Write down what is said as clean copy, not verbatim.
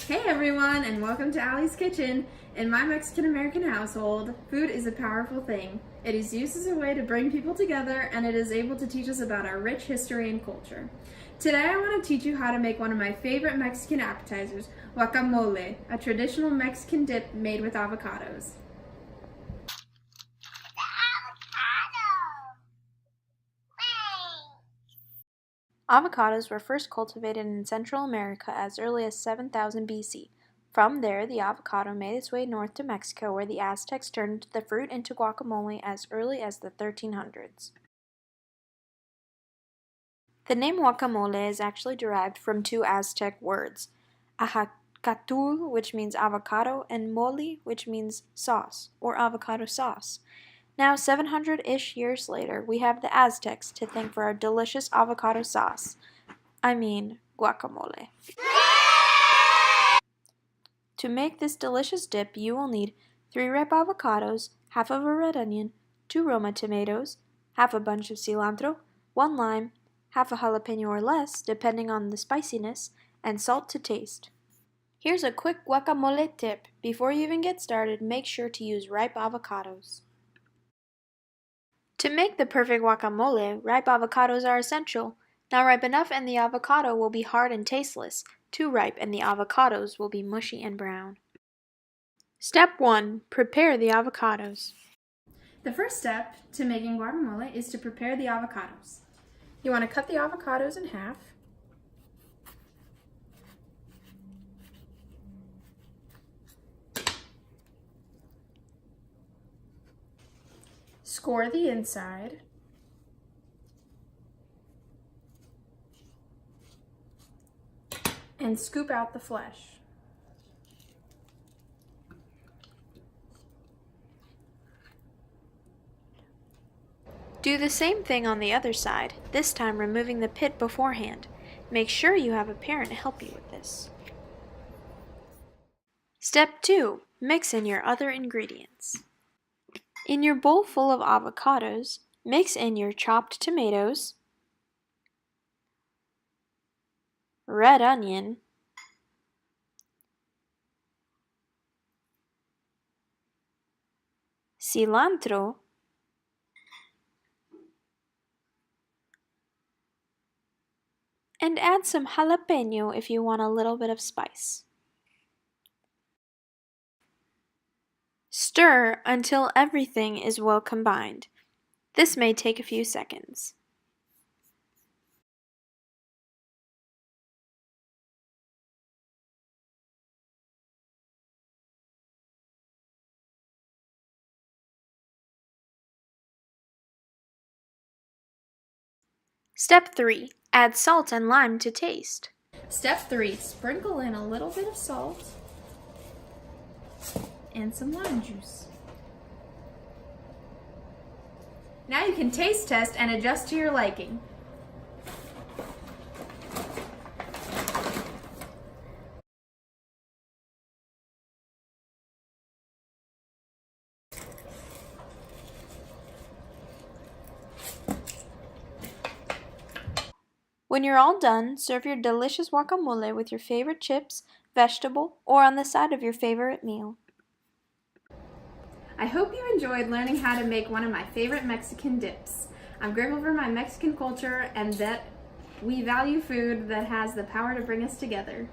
Hey everyone, and welcome to Allie's Kitchen. In my Mexican-American household, food is a powerful thing. It is used as a way to bring people together, and it is able to teach us about our rich history and culture. Today I want to teach you how to make one of my favorite Mexican appetizers, guacamole, a traditional Mexican dip made with avocados. Avocados were first cultivated in Central America as early as 7000 BC. From there, the avocado made its way north to Mexico, where the Aztecs turned the fruit into guacamole as early as the 1300s. The name guacamole is actually derived from two Aztec words, ajacatul, which means avocado, and mole, which means sauce, or avocado sauce. Now, 700-ish years later, we have the Aztecs to thank for our delicious avocado sauce. I mean, guacamole. To make this delicious dip, you will need 3 ripe avocados, half of a red onion, 2 Roma tomatoes, half a bunch of cilantro, 1 lime, half a jalapeno or less, depending on the spiciness, and salt to taste. Here's a quick guacamole tip. Before you even get started, make sure to use ripe avocados. To make the perfect guacamole, ripe avocados are essential. Not ripe enough and the avocado will be hard and tasteless. Too ripe and the avocados will be mushy and brown. Step 1. Prepare the avocados. The first step to making guacamole is to prepare the avocados. You want to cut the avocados in half. Score the inside. And scoop out the flesh. Do the same thing on the other side, this time removing the pit beforehand. Make sure you have a parent help you with this. Step 2. Mix in your other ingredients. In your bowl full of avocados, mix in your chopped tomatoes, red onion, cilantro, and add some jalapeno if you want a little bit of spice. Stir until everything is well combined. This may take a few seconds. Step 3. Add salt and lime to taste. Step 3. Sprinkle in a little bit of salt and some lime juice. Now you can taste test and adjust to your liking. When you're all done, serve your delicious guacamole with your favorite chips, vegetable, or on the side of your favorite meal. I hope you enjoyed learning how to make one of my favorite Mexican dips. I'm grateful for my Mexican culture and that we value food that has the power to bring us together.